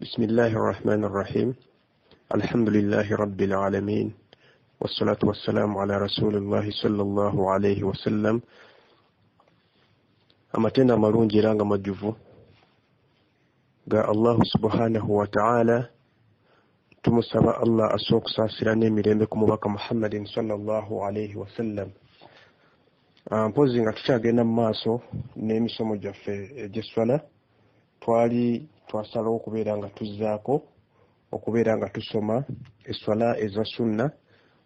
بسم الله الرحمن الرحيم الحمد لله رب العالمين والصلاة والسلام على رسول الله صلى الله عليه وسلم amatenda amalungi era nga majjuvu ga Allahu subhanahu wa ta'ala. Tumusaba Allah asookusaasira n'emirembe ku mubaka Muhammadin sallallahu alayhi wa sallam. Mpozi nga tukyagenda mu maaso n'emisomo gyaffe egy'esswala, twasalawo okubeera nga tuzzaako okubeera nga tusoma esswala eza sunna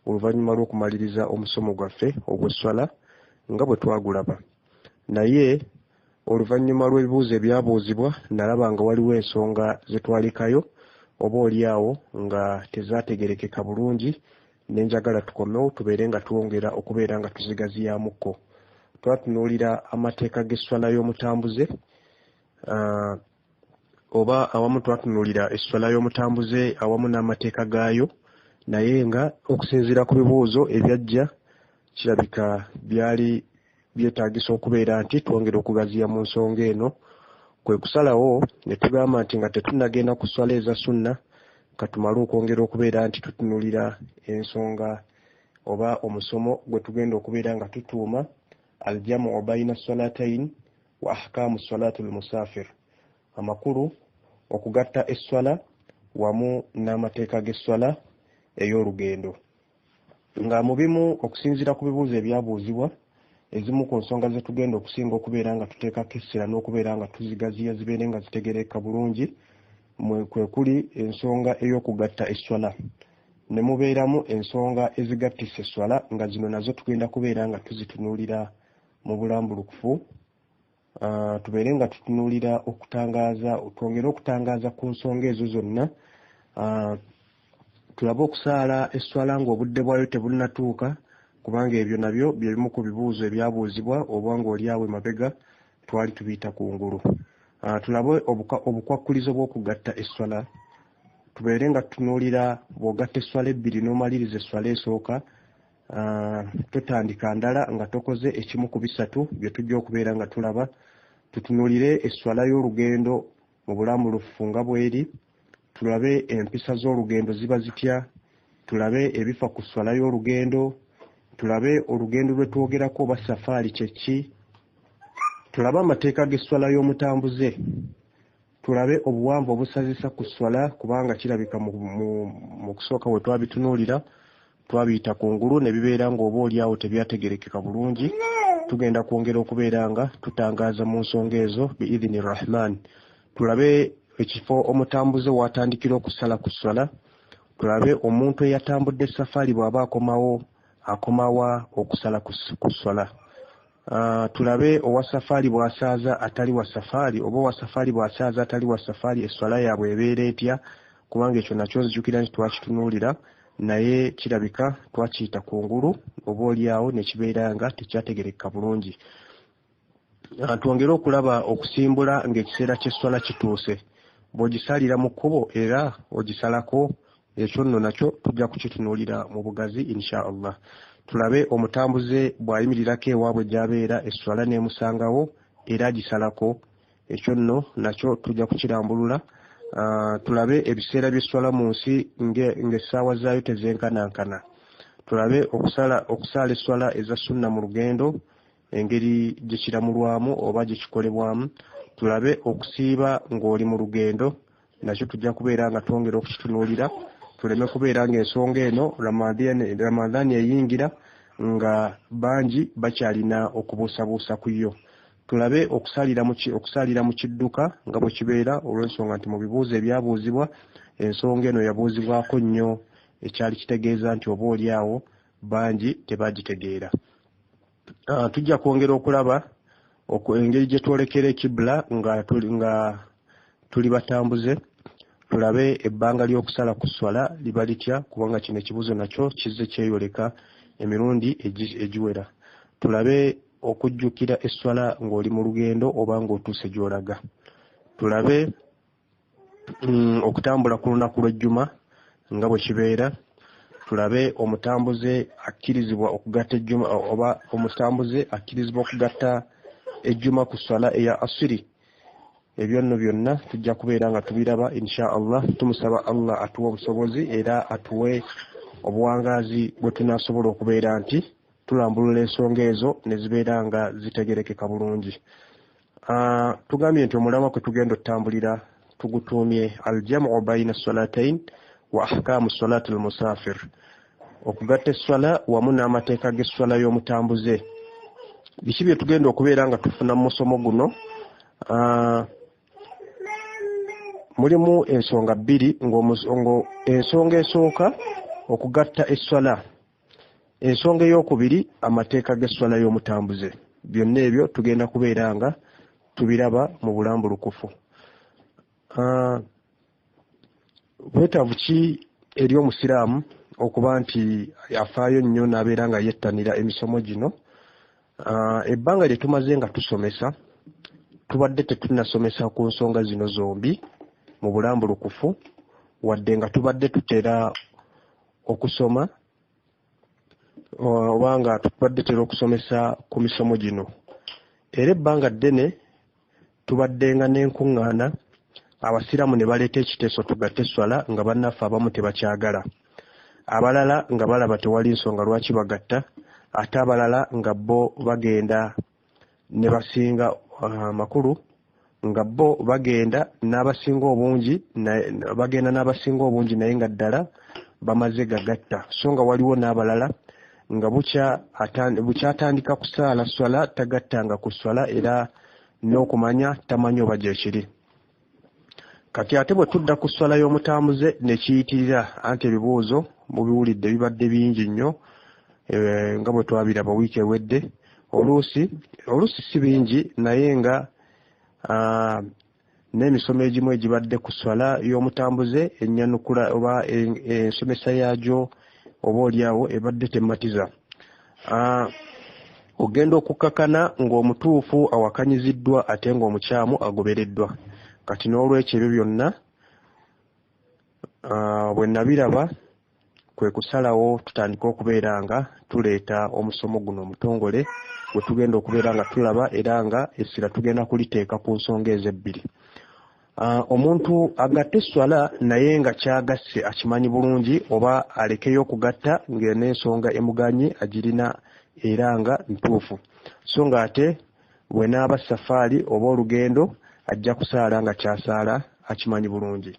oluvannyuma lw'okumaliriza omusomo gwaffe ogw'esswala nga bwe twagulaba. Naye oluvannyuma lw'ebibuuzo ebyabuuzibwa nalaba nga waliwo ensonga ze twalekayo oba oliawo nga tezaategerekeka bulungi, nenjagala tukomewo tubeere nga twongera okubeera nga tuzigaziyamukko. Twatunuulira amateeka g'esswala y'omutambuze, oba awamu twatunuulira esswala y'omutambuze awamu n'amateeka gaayo, naye nga okusinziira ku bibuuzo ebyajja kirabika byali byetaagisa okubeera nti twongera okugaziya mu nsonga eno. Kwe kusalawo ne tugamba nti nga tetunnagenda ku sswala eza sunna katumale okwongera okubeera nti tutunuulira ensonga oba omusomo gwe tugenda okubeera nga tutuuma aljamu baina salatayn wa ahkamu salatul musafir, amakulu okugatta esswala wamu n'amateeka g'esswala ey'olugendo. Nga mu bimu okusinziira ku bibuuzo ebyabuuzibwa, ezimu ku nsonga ze tugenda okusinga okubeera nga tuteekako essira n'okubeera nga tuzigaziya zibeere nga zitegereka bulungi, kwe kuli ensonga ey'okugatta esswala. Ne mubeeramu ensonga ezigattisa esswala, nga zino nazo tugenda kubeera nga tuzitunuulira mu bulambulukufu. Tubeere nga tutunuulira okutangaaza, twongere okutangaaza ku nsonga ezo zonna. Tulabe okusaala esswala ng'obudde bwayo tebunnatuuka, kubanga ebyo nabyo byebimu ku bibuuzo ebyabuuzibwa oba ng'oliawo emabega twali tubiyita kungulu. Tulabe obukwakkulizo bw'okugatta esswala. Tubeere nga tutunuulira bw'ogatta esswala ebbiri n'omaliriza esswala esooka, totandika ndala nga tokoze ekimu ku bisatu bye tujja okubeera nga tulaba. Tutunuulire esswala y'olugendo mu bulambulukufu nga bw'eri. Tulabe empisa z'olugendo ziba zitya. Tulabe ebifa ku sswala y'olugendo. Tulabe olugendo lwe twogerako oba safaari kye ki. Tulabe amateeka g'esswala y'omutambuze. Tulabe obuwanvu obusazisa ku sswala, kubanga kirabika mu kusooka we twabitunuulira twabiyita kungulu ne bibeera ng'oba oliawo tebyategerekeka bulungi. Tugenda kwongera okubeera nga tutangaaza mu nsonga ezo biidhini rahman. Tulabe ekifo omutambuze w'atandikira okusala ku sswala. Tulabe omuntu eyatambudde safaari bw'aba akomawa okusala ku sswala. Tulabe owa safaari bw'asaaza atali wa safaari, oba owa safaari bw'asaaza atali wa safaari, esswala yaabwe ebeera etya, kubanga ekyo nakyo nzijukira nti twakitunuulira naye kirabika twakiyita kungulu oba oliawo ne kibeera nga tekyategerekeka bulungi. Twongere okulaba okusimbula ng'ekiseera ky'esswala kituuse. Bw'ogisalira mu kkubo era ogisalako, ekyo nno nakyo tujja kukitunuulira mu bugazi insha Allah. Tulabe omutambuze bw'ayimirirako ewaabwe gy'abeera esswala n'emusangawo era agisalako, ekyo nno nakyo tujja kukirambulula. Tulabe ebiseera by'esswala mu nsi ng'essaawa zaayo tezenkanankana. Tulabe okusaala esswala eza sunna mu lugendo, engeri gye kiramulwamu oba gye kikolebwamu. Tulabe okusiiba ng'oli mu lugendo, nakyo tujja kubeera nga twongera okukitunuulira. Tuleme kubeera ng'ensonga eno Ramadhaani eyingira nga bangi bakyalina okubuusabuusa ku yo. Tulabe okusalira mu kidduka nga bwe kibeera, olw'ensonga nti mu bibuuzo ebyabuuzibwa ensonga eno yabuuzibwako nnyo, ekyali kitegeeza nti oba oliawo bangi tebagitegeera. Tujja kwongera okulaba engeri gye twolekera ekibula nga tuli batambuze. Tulabe ebbanga ly'okusala ku sswala liba litya, kubanga kino ekibuuzo nakyo kizze kyeyoleka emirundi egiwera. Tulabe okujjukira esswala ng'oli mu lugendo oba ng'otuuse gy'olaga. Tulabe okutambula ku lunaku lw'ejjuma nga bwe kibeera. Tulabe omutambuze akkirizibwa okugatta ejjuma oba omutambuze akkirizibwa okugatta ejjuma ku sswala eya asiri ebyo nno byonna tujja kubeera nga tubiraba insha Allah. Tumusaba Allah atuwe obusobozi era atuwe obuwangazi bwe tunaasobola okubeera nti tulambulula ensonga ezo ne zibeera nga zitegerekeka bulungi. Tugambye nti omulamwa kwe tugenda otambulira tugutuumye aljamu baina salatayn wa ahkamu salati almusafir, okugatta esswala wamu n'amateeka g'esswala y'omutambuze. Biki bye tugenda okubeera nga tufuna mu musomo guno? Mulimu ensonga bbiri, ensonga esooka okugatta esswala, ensonga ey'okubiri amateeka g'esswala y'omutambuze. Byonna ebyo tugenda kubeera nga tubiraba mu bulambulukufu. Bwetaavu ki eri omusiraamu okuba nti afaayo nnyo n'abeera nga yettanira emisomo gino? Ebbanga lye tumaze nga tusomesa tubadde tetunnasomesa ku nsonga zino zombi mu bulambulukufu, wadde nga tubadde tutera okusoma oba nga tubadde tutera okusomesa ku misomo gino. Era ebbanga ddene tubadde nga n'enkuŋŋaana abasiraamu ne baleeta ekiteeso tugatte esswala nga bannaffe abamu tebakyagala, abalala nga balaba tewali nsonga lwaki bagatta, ate abalala nga bo bagenda ne basinga amakulu, nga bo bagenda n'abasinga obungi naye nga ddala bamaze gagatta. So nga waliwo n'abalala nga bukyatandika kusaala swala tagattanga ku swala era n'okumanya tamanyi oba gyekiri. Kati ate bwe tudda ku swala y'omutambuze ne kiyitirira, anti ebibuuzo mubiwulidde bibadde bingi nnyo nga bwe twabiraba wiiki ewedde. Oluusi si bingi naye nga n'emisomo egimu egibadde ku swala y'omutambuze ennyanukula oba ensomesa yaagyo oba oliawo ebadde tematiza. Ogenda okukakana ng'omutuufu awakanyiziddwa ate ng'omukyamu agobereddwa. Kati n'olwekyo ebyo byonna bwe nabiraba kwe kusalawo tutandika okubeera nga tuleeta omusomo guno omutongole gwe tugenda okubeera nga tulaba era nga essira tugenda kuliteeka ku nsonga ezebbiri. Omuntu agatta esswala naye nga kyagasse akimanyi bulungi, oba alekeyo okugatta ng'enensonga emuganye agirina era nga ntuufu, so nga ate bwe naaba safaari oba olugendo ajja kusaala nga kyasaala akimanyi bulungi.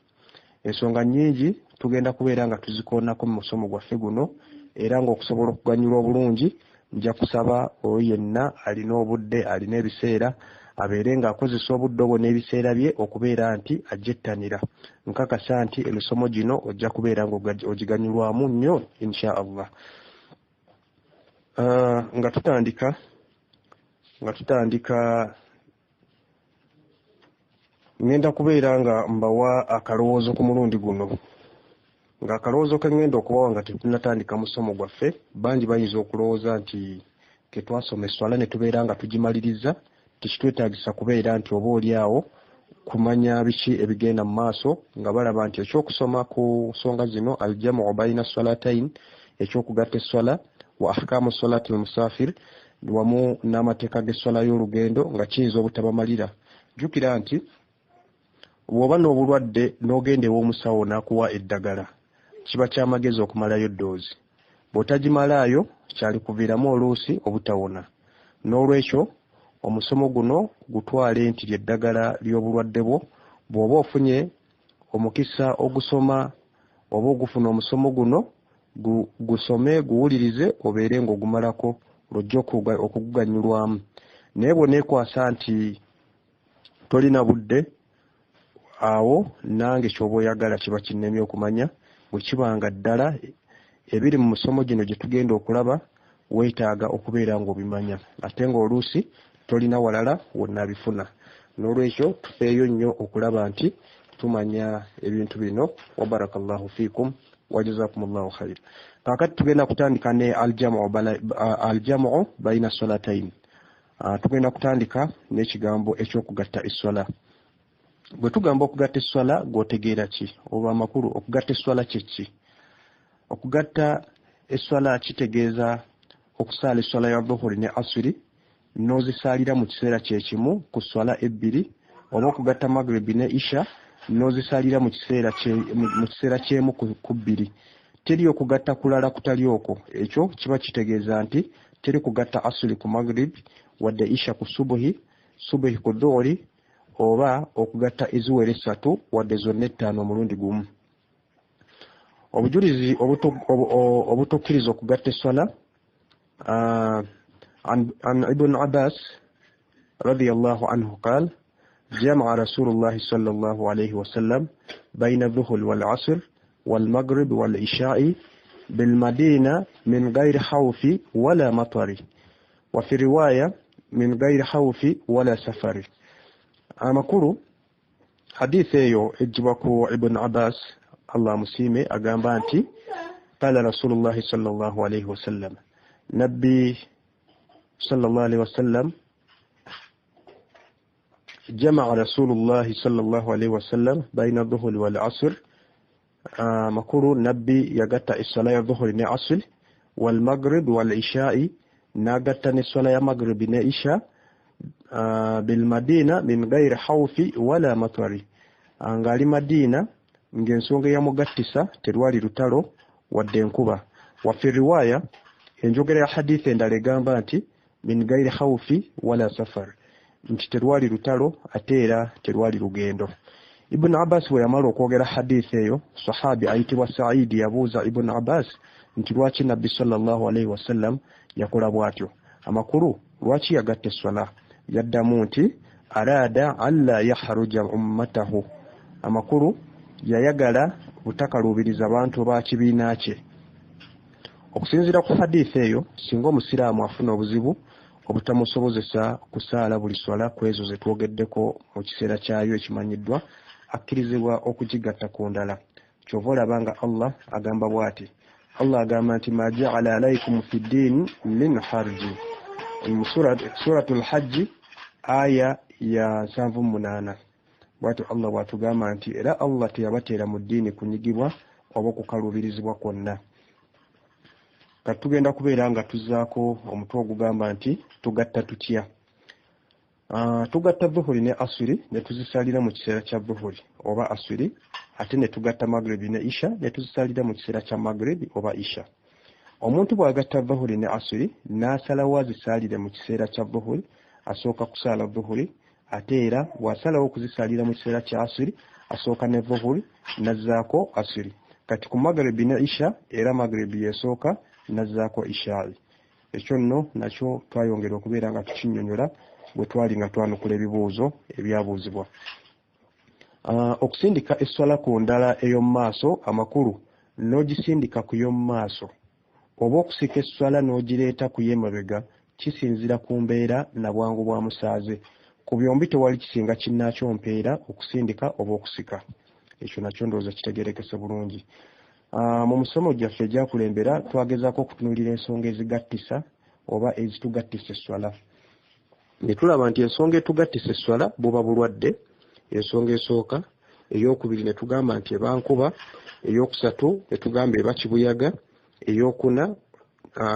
Ensonga nnyingi tugenda kubeera nga tuzikoonako mu musomo gwaffe guno, era ng'okusobola okuganyulwa obulungi nja kusaba oyo yenna alina obudde alina ebiseera abeere ng'akozesa obudde obwo n'ebiseera bye okubeera nti ajettanira. Nkakasa nti emisomo gino ojja kubeera ng'ogiganyulwamu nnyo insha Allah. Nga tutandika ngenda kubeera nga mbawa akalowoozo ku mulundi guno, ng'akalowoozo ke ngenda okubawa nga tetunnatandika musomo gwaffe. Bangi bayinza okulowooza nti ke twasoma esswala ne tubeera nga tugimaliriza tekitwetaagisa kubeera nti oba oliawo kumanya biki ebigenda mu maaso, nga balaba nti ekyokusoma ku nsonga zino aljamu baina salatayn, ekyokugatta esswala wa ahkamu salati almusafir, wamu n'amateeka g'esswala y'olugendo nga kiyinza obutabamalira. Jjukira nti bw'oba n'obulwadde n'ogenda ew'omusawo n'akuwa eddagala kiba kyamagezi okumalayo ddoozi. Bw'otagimalaayo kyalikuviiramu oluusi obutawona. N'olwekyo omusomo guno gutwale nti ly'eddagala ly'obulwadde bwo. Bw'oba ofunye omukisa ogusoma oba ogufuna omusomo guno gusome guwulirize obeere ng'ogumalako lwojja okuguganyulwamu. Naye bw'oneekwasa nti tolina budde, awo nange ky'oba oyagala kiba kinnemye okumanya. Bwe kibanga ddala ebiri mu musomo gino gye tugenda okulaba weetaaga okubeera ng'obimanya, ate ng'oluusi tolina walala wonna N'olwekyo tufeeyo nnyo okulaba nti tumanya ebintu bino. Wa barakallahu fiikum wa jazakumullahu khair. Kaakati tugenda kutandika ne aljamu baina salatayn. Tugenda kutandika n'ekigambo ekyokugatta esswala. Bwe tugamba okugatta esswala gw'otegeera ki oba amakulu? Okugatta esswala kye ki? Okugatta esswala kitegeeza okusaala esswala ya dhuhuri ne asiri n'ozisaalira mu kiseera kye kimu ku swala ebbiri oba okugatta maghrib ne isha nozisalira mu kiseera kyemu ku bbiri. Teri okugatta kulala kutali okwo. Ekyo kiba kitegeeza nti teri kugatta asuli ku maghrib wadde isha ku subuhi ku dhuhuri oba okugatta eziwere 3 wadde zonna 5 omulundi gumu. Obujulizi obutukkiriza okugatta esswala عن ابن عباس رضي الله عنه قال جمع رسول الله صلى الله عليه وسلم بين الظهر والعصر والمغرب والعشاء بالمدينة من غير خوف ولا مطر وفي رواية من غير خوف ولا سفر. amakuru hadith eyo ejjibwa ku Ibn Abbas Allah musime agamba nti qala Rasulullah sallallahu alayhi wasallam nabbi sallallahu alayhi wasallam جمع رسول الله صلى الله عليه وسلم بين الظهر والعصر مكرو نبي يغتا الصلاه الظهر والعصر والمغرب والعشاء نغتا الصلاه المغرب والعشاء بالمدينه من غير خوف ولا مطر angali madina ngensonga ya mugattisa terwali lutalo wadde enkuba. Wa fi riwaya enjogera ya hadith endala egamba nti min gairi khawfi wala safar nti terwali lutalo ate era terwali lugendo. Ibn Abbas we yamala okwogera hadith eyo sahabi ayitibwa Sa'id yabuuza Ibn Abbas nti lwaki nabbi sallallahu alayhi wasallam yakola bwatyo, amakulu lwaki yagatta esswala? Yaddamu nti arada alla yahruja ummatahu, amakulu yayagala butakalubiriza abantu ba kibiina kye. Okusinziira ku hadith eyo singa omusiraamu afuna obuzibu obutamusobozesa kusaala buli swala kwezo ze twogeddeko mu kiseera kyayo ekimanyiddwa akkirizibwa okugigatta ku ndala. Kyova olabanga Allah agamba bw'ati, Allah agamba nti ma ja'ala alaykum fi ddin min harji, mu suratul hajj aya ya 78 bw'atyo Allah bw'atugamba nti era Allah teyabateera mu ddiini kunyigibwa oba okukalubirizibwa kwonna. Katugenda kubeera nga tuzzaako omutwe ogugamba nti tugatta tutya. Tugatta dhuhuri ne asuri ne tuzisalira mu kiseera kya dhuhuri oba asuri, ate ne tugatta magribi ne isha ne tuzisalira mu kiseera kya magribi oba isha. Omuntu bw'agatta dhuhuri ne asuri n'asalawo azisalire mu kiseera kya dhuhuri asooka kusaala dhuhuri, ate era bw'asalawo okuzisalira mu kiseera kya asuri asooka ne dhuhuri nazzaako asuri. Kati ku magribi ne isha era magribi yesooka nazzaako ishaa'i. Ekyo nno nakyo twayongera okubeera nga tukinnyonnyola bwe twali nga twanukula ebibuuzo ebyabuuzibwa. Okusindika esswala ku ndala ey'omu maaso, amakulu n'ogisindika ku y'omu maaso oba okusika esswala n'ogireeta ku y'emabega kisinzira ku mbeera na bwangu bwa musaaze. Ku byombi tewali kisinga kinnaakyo mpeera okusindika oba okusika. Ekyo nakyo ndowooza kitegeerekese bulungi. Mu musomo gyaffe egyakulembera twagezaako okutunuulira ensonga ezigattisa oba ezitugattisa esswala. Ne tulaba nti ensonga etugattisa esswala buba bulwadde, ensonga esooka. Eyokubiri ne tugamba nti eba nkuba, eyokusatu ne tugamba eba kibuyaga, eyokuna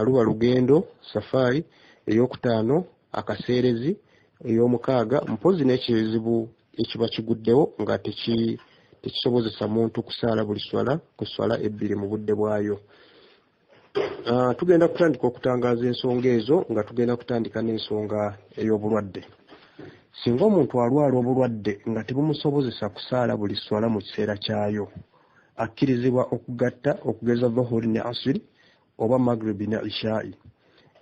luba lugendo safari, eyokutaano akaseerezi, ey'omukaaga mpozi n'ekizibu ekiba kiguddewo nga tekisobozesa muntu kusaala buli swala ku swala ebbiri mu budde bwayo. Tugenda kutandika okutangaaza ensonga ezo nga tugenda kutandika n'ensonga ey'obulwadde. Singa omuntu alwala obulwadde nga tebumusobozesa kusaala buli swala mu kiseera kyayo, akkirizibwa okugatta okugeza dhuhuri ne asiri oba magribi ne ishaa'i.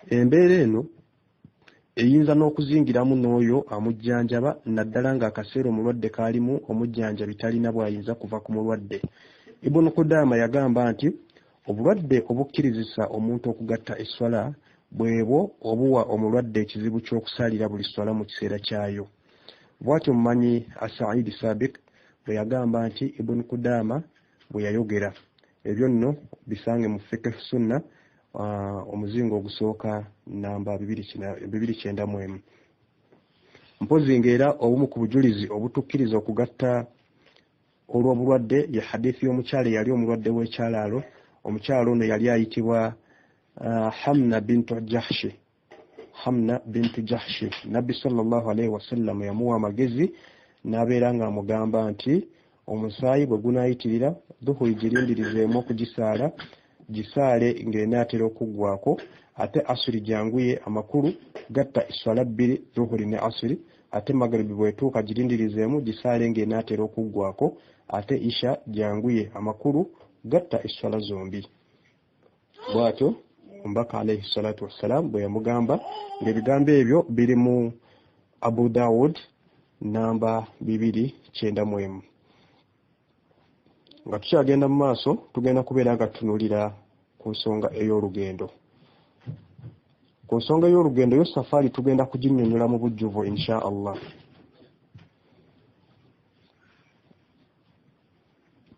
Embeera eno eyinza n'okuzingiramu n'oyo amujjanjaba naddala ng'akaseera omulwadde kaalimu omujjanjabi talina bw'ayinza kuva ku mulwadde. Ibn Qudama yagamba nti obulwadde obukkirizisa omuntu okugatta esswala bwebwo obuwa omulwadde ekizibu ky'okusaalira buli swala mu kiseera kyayo. Bw'atyo mumanyi Sa'id Sabiq bwe yagamba nti Ibn Qudama bwe yayogera. Ebyo nno bisange mu Fiqh Sunna omuzingo ogusooka namba 291. Mpozi ng'era obumu ku bujulizi obutukkiriza okugatta olw'obulwadde ye hadithi y'omukyala yali omulwadde w'ekyalaalo. Omukyala ono yali ayitibwa Hamna bintu Jahshi. Nabbi sallallahu alayhi wasallam yamuwa amagezi n'abeera ng'amugamba nti omusaayi bwe gunaayitirira dhuhuri girindirizeemu okugisaala gisaale ng'enaatera okuggwako ate asuri janguye amakulu gatta iswala bbiri dhuhuri ne asuri ate magribi bwetuuka girindirizeemu gisaale ng'enaatera okuggwako ate isha janguye amakulu gatta iswala zombi. Bw'atyo omubaka alayhi salatu wassalam bwe yamugamba ng'ebigambo ebyo biri mu Abu Dawud namba 291. Nga tukyagenda mu maaso tugenda kubeera nga tutunuulira ku nsonga ey'olugendo. Ku nsonga y'olugendo yo safari tugenda kuginnyonnyola mu bujjuvu insha Allah.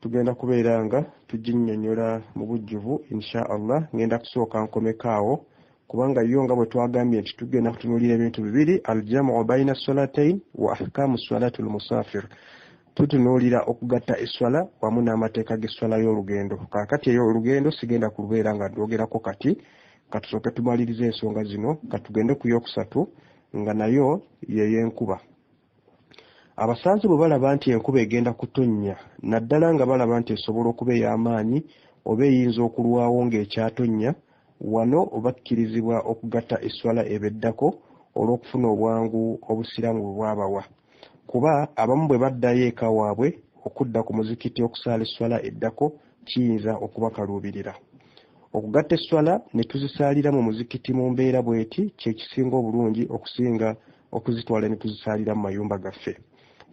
Tugenda kubeera nga tuginnyonnyola mu bujjuvu insha Allah. Ngenda kusooka nkomekaawo kubanga yo nga bwe twagambye nti tugenda kutunuulira ebintu bibiri, aljamu baina salatayn wa ahkamu salatul musafir. Tutunuulira okugatta eswala wamu n'amateeka g'eswala y'olugendo. Kaakati ey'olugendo sigenda kubeera nga ndwogerako kati, katusooke tumalirize ensonga zino, katugende ku yokusatu nga nayo y'enkuba. Abasanze bwe balaba nti enkuba egenda kutonnya, naddala nga balaba nti esobola okuba ey'amaanyi oba eyinza okulwawo ng'ekyatonnya, wano bakkirizibwa okugatta eswala ebeddako olw'okufuna obwangu obusiramu bwe bwabawa. Kuba abamu bwe baddayo eka waabwe okudda ku muzikiti okusaala eswala eddako kiyinza okubakaluubirira. Okugatta eswala ne tuzisaalira mu muzikiti mu mbeera bweti kye kisinga obulungi okusinga okuzitwala ne tuzisaalira mu mayumba gaffe.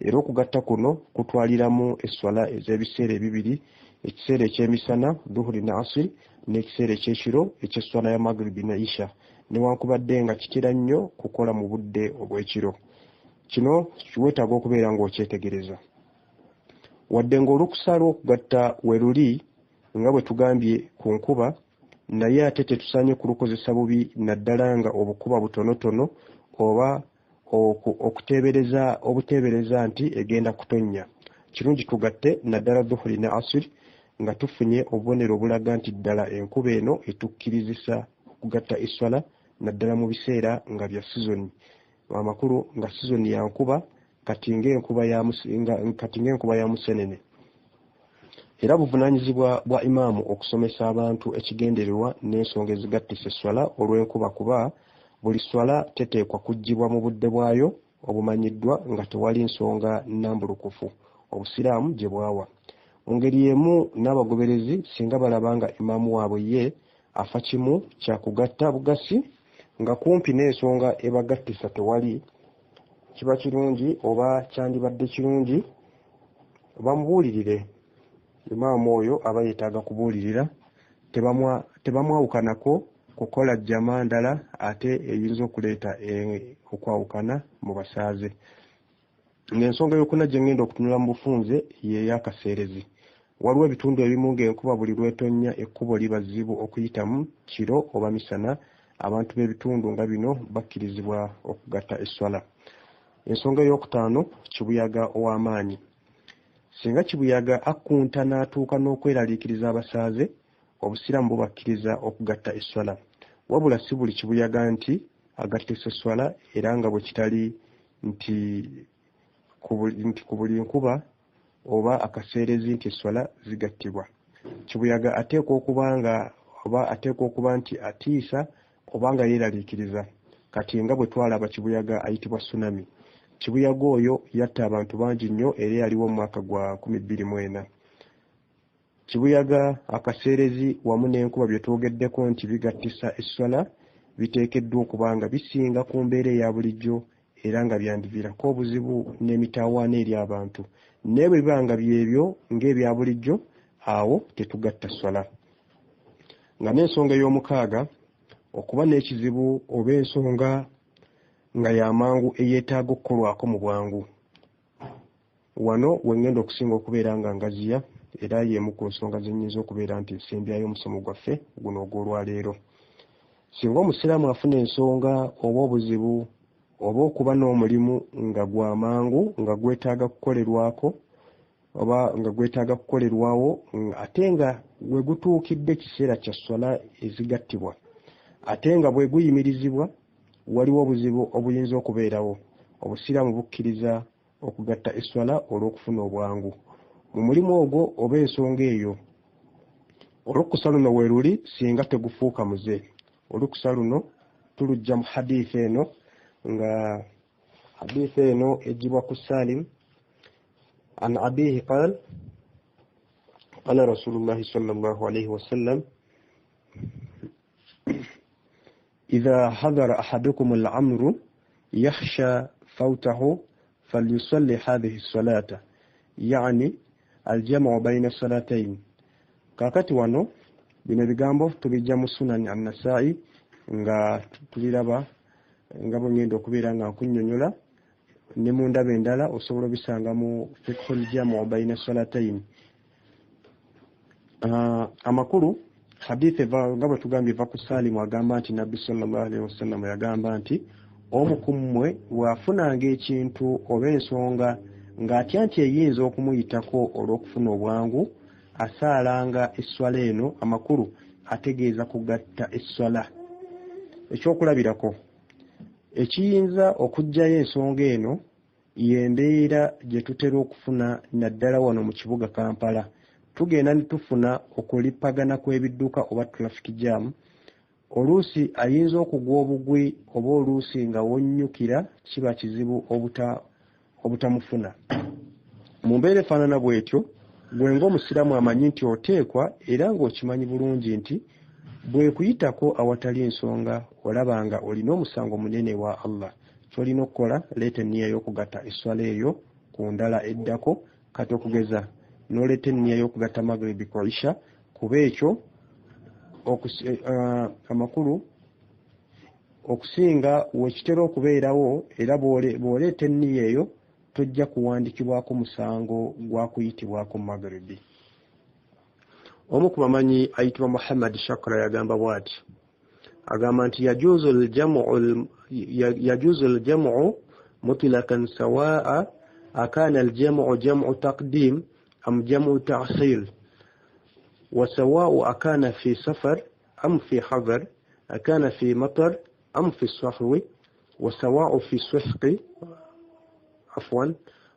Era okugatta kuno kutwaliramu eswala ez'ebiseera ebibiri, ekiseera eky'emisana dhuhuri ne asiri n'ekiseera eky'ekiro eky'eswala ya magribi ne isha, newankubadde nga kitera nnyo kukola mu budde obw'ekiro. Kino kiwetaaga okubeera ng'okyetegereza. Wadde ng'olukusa lw'okugatta we luli nga bwe tugambye ku nkuba, naye ate tetusaanye kulukozesa bubi naddala nga obukuba butonotono oba obuteebereza nti egenda kutonnya. Kirungi tugatte naddala dhuhuri ne asiri nga tufunye obubonero obulaga nti ddala enkuba eno etukkirizisa okugatta eswala naddala mu biseera nga bya sizoni. Amakulu nga sizoni ya nkuba kati ng'enkuba ya musenene. Era buvunaanyizibwa bwa imaamu okusomesa abantu ekigendererwa n'ensonga ezigattisa eswala olw'enkuba, kuba buli swala teteekwa kuggyibwa mu budde bwayo obumanyiddwa nga tewali nsonga nnambulukufu obusiraamu gye bwawa. Mu ngeri y'emu n'abagoberezi singa balaba nga imaamu waabwe ye afa kimu kya kugatta bugasi nga kumpi n'ensonga ebagattisa tewali, kiba kirungi oba kyandibadde kirungi bamubuulirire. Imaamu oyo aba yeetaaga kubuulirira, tebamwawukanako kukola jjama ndala ate eyinza okuleeta okwawukana mu basaaze. Ng'ensonga y'okuna gye ngenda okutunula mu bufunze y'ey'akaseerezi. Waliwo ebitundu ebimu ng'enkuba buli lw'etonnya ekkubo liba zzibu okuyitamu kiro oba misana. Abantu b'ebitundu nga bino bakkirizibwa okugatta eswala. Ensonga ey'okutaano, kibuyaga ow'amaanyi. Singa kibuyaga akkunta n'atuuka n'okweraliikiriza abasaaze, obusiraamu bubakkiriza okugatta eswala. Wabula si buli kibuyaga nti agattisa eswala, era nga bwe kitali nti ku buli nkuba oba akaseerezi nti eswala zigattibwa. Kibuyaga ateekwa okuba nti atiisa oba nga yeeraliikiriza. Kati nga bwe twalaba kibuyaga ayitibwa tsunami. Kibuyaga oyo yatta abantu bangi nnyo era yaliwo mu mwaka gwa 2024. Kibuyaga, akaseerezi wamu n'enkuba bye twogeddeko nti bigattisa eswala biteekeddwa okuba nga bisinga ku mbeera eya bulijjo era nga byandiviirako obuzibu n'emitaawaana eri abantu. Naye bwe biba nga byebyo ng'ebya bulijjo, awo tetugatta swala. Nga n'ensonga ey'omukaaga, okuba n'ekizibu oba ensonga nga y'amangu eyeetaaga okukolwako mu bwangu. Wano wengenda okusinga okubeera nga ngaziya, era y'emu ku nsonga zennyinza okubeera nti nsembyayo omusomo gwaffe guno ogw'olwaleero. Singa omusiraamu afuna ensonga oba obuzibu oba okuba n'omulimu nga gw'amangu nga gwetaaga kukolerwako oba nga gwetaaga kukolerwawo, ate nga we gutuukidde ekiseera kya swala ezigattibwa, ate nga bwe guyimirizibwa waliwo obuzibu obuyinza okubeerawo, obusiraamu bukkiriza okugatta esswala olw'okufuna obwangu mu mulimu ogwo oba ensonga eyo. Olukusa luno we luli singa tegufuuka muze. Olukusa luno tulujja mu hadithi eno nga hadithi eno ejibwa ku Salim an abihi qala qala Rasulullah sallallahu alayhi wa sallam idha hadara ahadukum al-amru yakhsha fawtahu falyusalli hadhihi as-salata yani al-jam'u bayna as-salatayn. Kakati wano bino bigambo tubijja mu Sunan an-Nasa'i nga tuliraba nga bwengenda okubeera nga nkunnyonnyola ne mu ndaba endala osobola bisanga mu fiqhul jam'u bayna as-salatayn. Amakulu hadithi nga bwe tugambye va ku Salimu agamba nti Nabbi sallallahu alayhi wasallam yagamba nti omu ku mmwe bw'afunanga ekintu oba ensonga ng'atya nti eyinza okumuyitako olw'okufuna obwangu asaalanga esswala eno. Amakulu ategeeza kugatta esswala. Ekyokulabirako ekiyinza okuggyayo ensonga eno y'embeera gye tutera okufuna naddala wano mu kibuga Kampala. Tugenda ne tufuna okulippagana kw'ebidduka oba traffic jam. Oluusi ayinza okugwa obugwi oba oluusi nga wonnyukira kiba kizibu obutamufuna. Mu mbeera efaanana bw'etyo gwe ng'omusiraamu amanyi nti oteekwa era ng'okimanyi bulungi nti bwe kuyitako awatali ensonga olaba nga olina omusango munene wa Allah. Kyolina okukola leeta enniya y'okugatta esswala eyo ku ndala eddako. Kati okugeza n'oleeta enniya y'okugatta Maghrib ku Isha kuba ekyo amakulu okusinga wekitera okubeerawo era bw'oleeta enniya eyo tojja kuwandikibwako musango gwa kuyitibwako Maghribi. Omu ku bamanyi ayitibwa Muhammad Shakra yagamba bw'ati, agamba nti yajuzu al-jam'u mutlakan sawaa akana al-jam'u jam'u taqdim am jam'u ta'khir wa sawa'u akana fi safar am fi hadar akana fi matar am fi sahwi wa sawa'u fi suhqi عفوا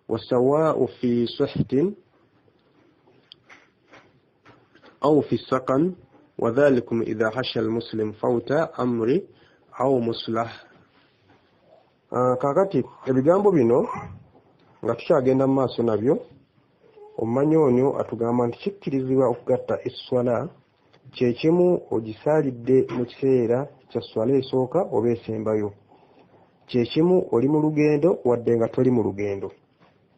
وسواء في صحت أو في السقم وذلكم إذا حشى المسلم فوت أمر أو مصلح. Kakati ebigambo bino nga tukyagenda mu maaso nabyo omumanyi onyo atugamba nti kikkirizibwa okugatta esswala kyekimu ogisaalidde mu kiseera kya swala esooka oba esembayo, kyekimu oli mu lugendo wadde nga toli mu lugendo,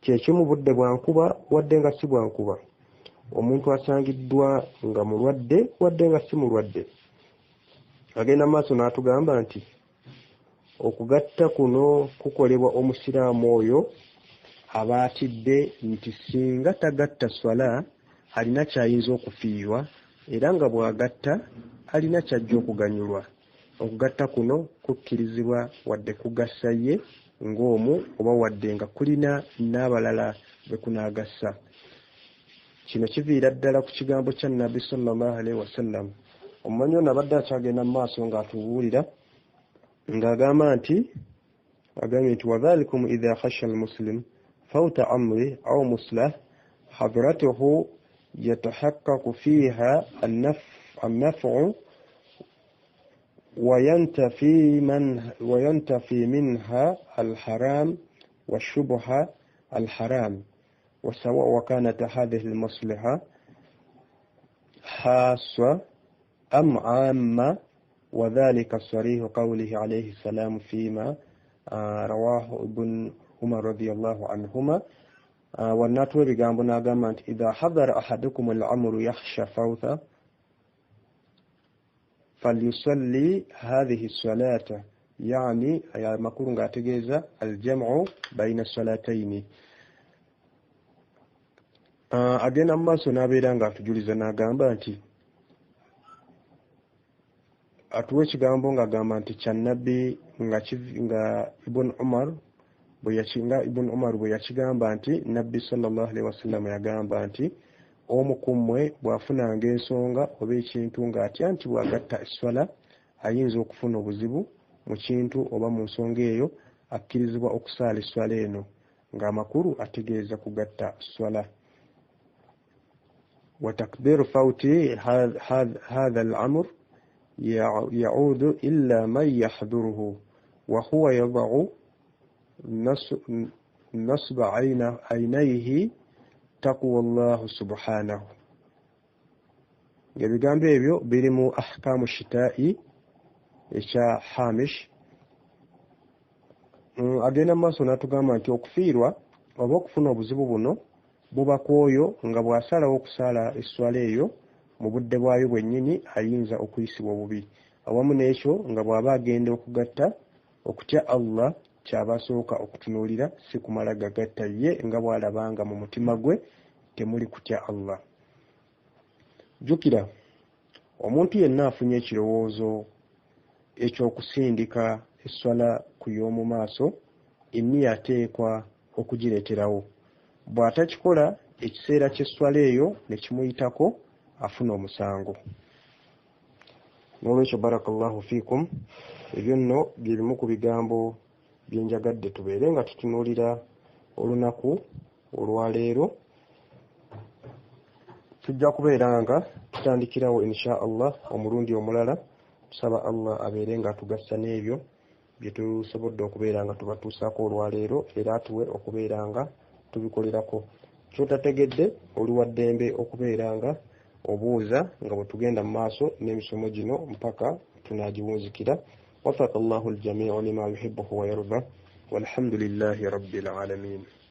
kyekimu budde bwa nkuba wadde nga si bwa nkuba, omuntu asangiddwa nga mulwadde wadde nga si mulwadde. Agenda maaso n'atugamba nti okugatta kuno kukolebwa omusiraamu oyo aba atidde nti singa tagatta swala alina kyayinza okufiirwa era nga bw'agatta alina kyajja okuganyulwa. Okugatta kuno kukkirizibwa wadde kugassa ye ng'omu oba wadde nga kulina n'abalala be kunaagassa. Kino kiviira ddala ku kigambo kya Nabbi sallallahu alaihi wasallam. Omumanyi ono abadde akyagenda mu maaso ng'atubuulira ng'agamba nti wadhalikum idha khasha al-muslim fawta amri aw muslah hadratuhu yatahaqqaqu fiha an-naf'u وينتفي منها الحرام والشبهة الحرام وسواء وكانت هذه المصلحة خاصة أم عامة وذلك صريح قوله عليه السلام فيما رواه ابن عمر رضي الله عنهما والناتو بيغامبنا غامانت إذا حضر أحدكم الأمر يخشى فوتا فليصلي هذه الصلاة يعني مكون غاتجيزا الجمع بين الصلاتين. Agenda mu maaso n'abeera ng'atujuliza n'agamba nti atuwa ekigambo ng'agamba nti kya Nabbi nga Ibn Umar bwe yakigamba nti Nabbi sallallahu alaihi wasallam yagamba nti omu ku mmwe bw'afunanga ensonga oba ekintu ng'atya nti bw'agatta esswala ayinza okufuna obuzibu mu kintu oba mu nsonga eyo, akkirizibwa okusaala esswala eno ng'amakulu ategeeza kugatta swala. وتقدير فوت هذا الأمر يعود إلا من يحضره وهو يضع نصب عينيه تقوى الله سبحانه. ebigambo ebyo biri mu ahkamu shitaa'i ekya Hamish. Agenda maaso n'atugamba nti okufiirwa oba okufuna obuzibu buno buba kwoyo nga bw'asalawo okusala esswala eyo mu budde bwayo bwennyini ayinza okuyisibwa obubi. Awamu n'ekyo nga bw'aba agenda okugatta okutya Allah ky'aba asooka okutunuulira si kumala gagatta ye nga bw'alabanga mu mutima gwe temuli kutya Allah. Jjukira, omuntu yenna afunye ekirowoozo eky'okusindika esswala ku y'omu maaso, emmiya ateekwa okugireeterawo. Bw'atakikola ekiseera ky'esswala eyo ne kimuyitako afuna omusango. N'olwekyo barakallahu fiikum, ebyo nno birimu ku bigambo bye njagadde tubeere nga tutunuulira olunaku olwaleero. Tujja kubeera nga tutandikirawo insha Allah omulundi omulala. Tusaba Allah abeere nga atugassa n'ebyo bye tusobodde okubeera nga tubatuusaako olwaleero, era atuwe okubeera nga tubikolerako. Kyotategedde oli wa ddembe okubeera nga obuuza nga bwe tugenda mu maaso n'emisomo gino mpaka tunaagiwunzikira. Waffaqa Allahu al-jamii'a lima yuhibbuhu wa yarda walhamdulillahi rabbil aalamiin.